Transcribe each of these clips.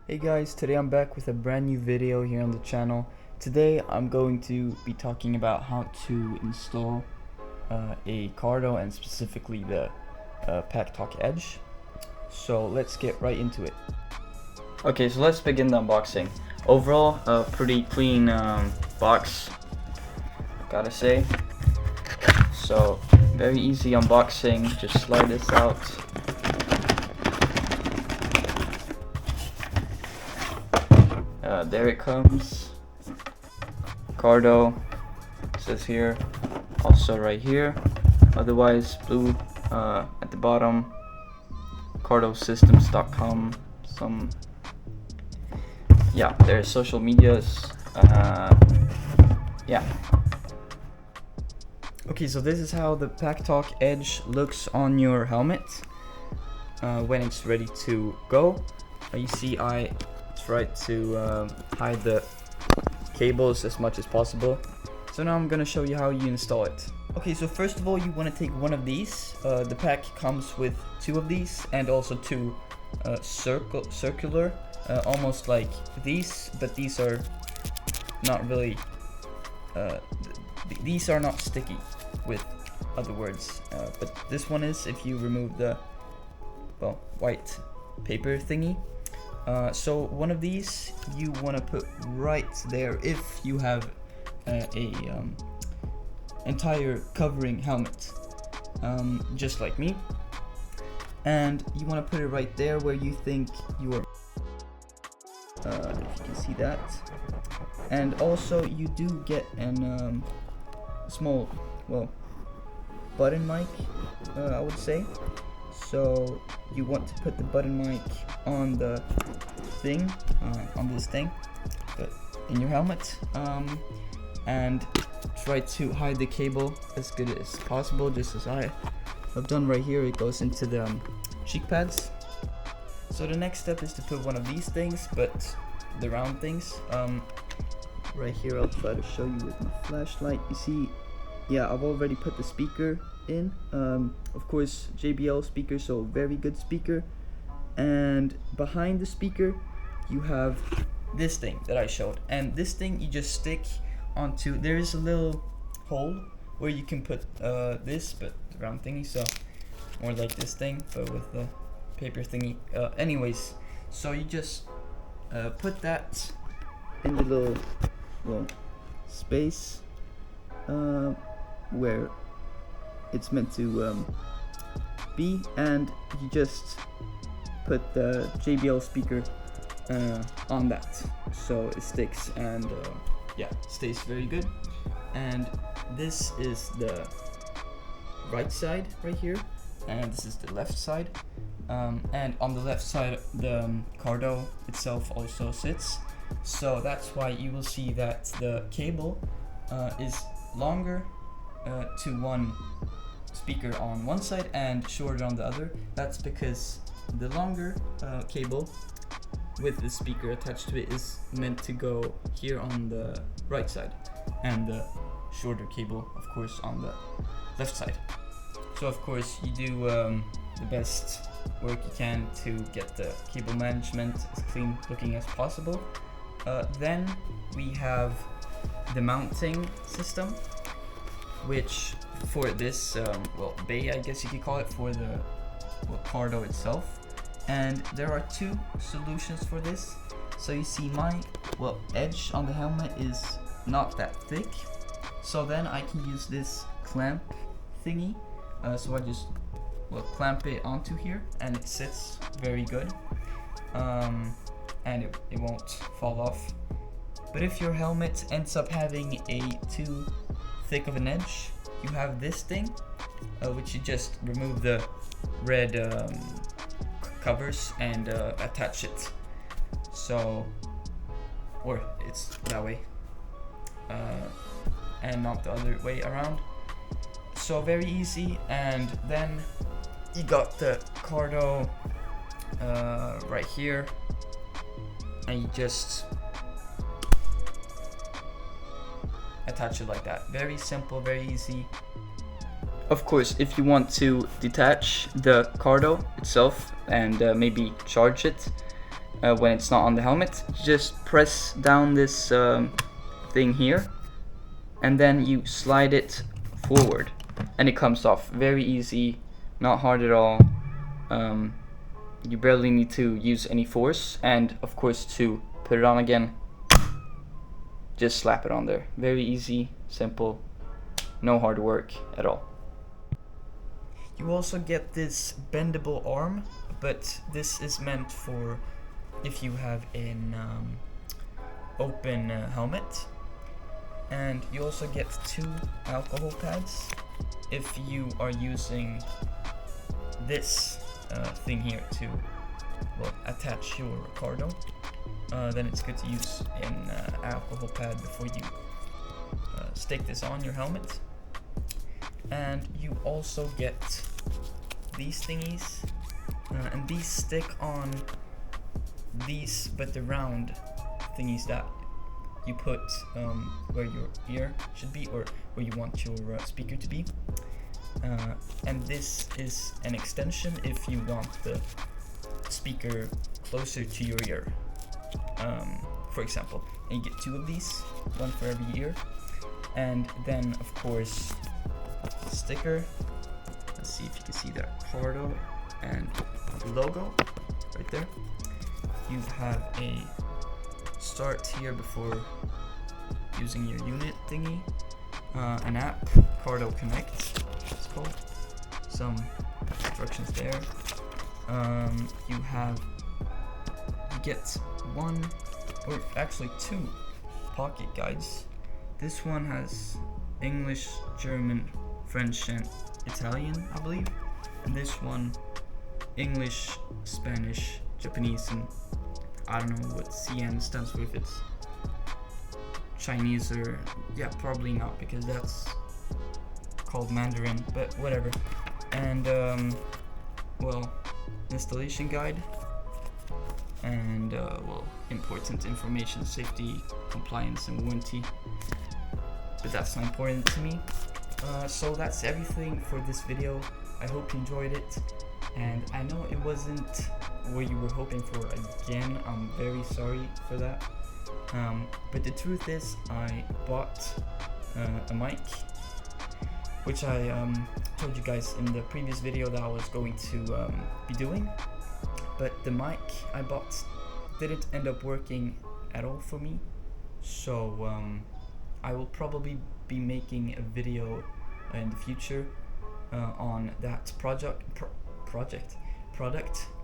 Hey guys, today I'm back with a brand new video here on the channel. Today I'm going to be talking about how to install a Cardo and specifically the Packtalk Edge. So let's get right into it. Okay, so let's begin the unboxing. Overall, a pretty clean box, gotta say. So very easy unboxing, just slide this out. There it comes. Cardo says here, also right here. Otherwise, blue at the bottom. CardoSystems.com. Their social medias. Okay, so this is how the Packtalk Edge looks on your helmet when it's ready to go. You see, I try to hide the cables as much as possible. So now I'm gonna show you how you install it. Okay, so first of all, you want to take one of these. The pack comes with two of these and also two circular, almost like these, but these are not really. These are not sticky, with other words. But this one is if you remove the white paper thingy. So one of these you want to put right there if you have a entire covering helmet, just like me, and you want to put it right there where you think you are, if you can see that. And also you do get an small button mic, I would say. So you want to put the button mic on the thing, on this thing, but in your helmet, and try to hide the cable as good as possible, just as I have done right here. It goes into the cheek pads. So the next step is to put one of these things, but the round things, right here. I'll try to show you with my flashlight. You see, yeah, I've already put the speaker in, of course JBL speaker, so very good speaker. And behind the speaker you have this thing that I showed, and this thing you just stick onto. There is a little hole where you can put this, but the round thingy, so more like this thing but with the paper thingy. Anyways, so you just put that in the little space where it's meant to be, and you just put the JBL speaker on that, so it sticks and stays very good. And this is the right side right here, and this is the left side, and on the left side the Cardo itself also sits, so that's why you will see that the cable is longer to one speaker on one side and shorter on the other. That's because the longer cable with the speaker attached to it is meant to go here on the right side, and the shorter cable, of course, on the left side. So of course you do the best work you can to get the cable management as clean looking as possible. Then we have the mounting system, which for this bay, I guess you could call it, for the Cardo itself. And there are two solutions for this. So you see, my edge on the helmet is not that thick, so then I can use this clamp thingy. So I just clamp it onto here, and it sits very good, and it won't fall off. But if your helmet ends up having a too thick of an edge, you have this thing, which you just remove the red covers and attach it. So, or it's that way, and not the other way around. So very easy. And then you got the Cardo right here, and you just attach it like that. Very simple, very easy. Of course, if you want to detach the Cardo itself and maybe charge it, when it's not on the helmet, just press down this thing here, and then you slide it forward, and it comes off. Very easy, not hard at all. You barely need to use any force, and of course to put it on again, just slap it on there. Very easy, simple, no hard work at all. You also get this bendable arm, but this is meant for if you have an open helmet. And you also get 2 alcohol pads if you are using this thing here to attach your Cardo. Then it's good to use an alcohol pad before you stick this on your helmet. And you also get these thingies, and these stick on these, but the round thingies that you put where your ear should be, or where you want your speaker to be. And this is an extension if you want the speaker closer to your ear, for example. And you get 2 of these, one for every ear. And then of course sticker. Let's see if you can see that Cardo and the logo right there. You have a start here before using your unit thingy, an app, Cardo Connect it's called, some instructions there. You get 1, or actually 2 pocket guides. This one has English, German, French and Italian, I believe. And this one, English, Spanish, Japanese, and I don't know what CN stands for, if it's Chinese or, yeah, probably not, because that's called Mandarin, but whatever. And, well, installation guide, and, well, important information, safety, compliance, and warranty. But that's not important to me. So that's everything for this video. I hope you enjoyed it, and I know it wasn't what you were hoping for again. I'm very sorry for that. But the truth is, I bought a mic, which I told you guys in the previous video that I was going to be doing. But the mic I bought didn't end up working at all for me. So I will probably be making a video in the future on that product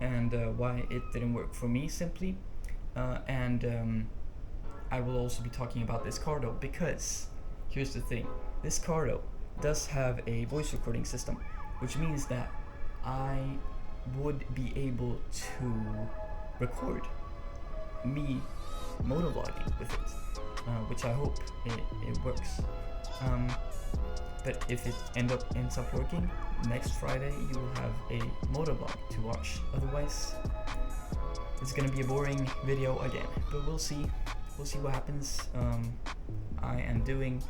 and why it didn't work for me, simply. And I will also be talking about this Cardo, because here's the thing, this Cardo does have a voice recording system, which means that I would be able to record me motovlogging with it, which I hope it works. But if it ends up working, next Friday you will have a motovlog to watch. Otherwise, it's gonna be a boring video again. But we'll see what happens. I am doing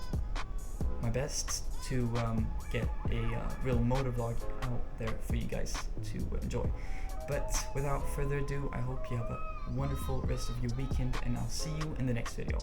my best to get a real motovlog out there for you guys to enjoy. But without further ado, I hope you have a wonderful rest of your weekend, and I'll see you in the next video.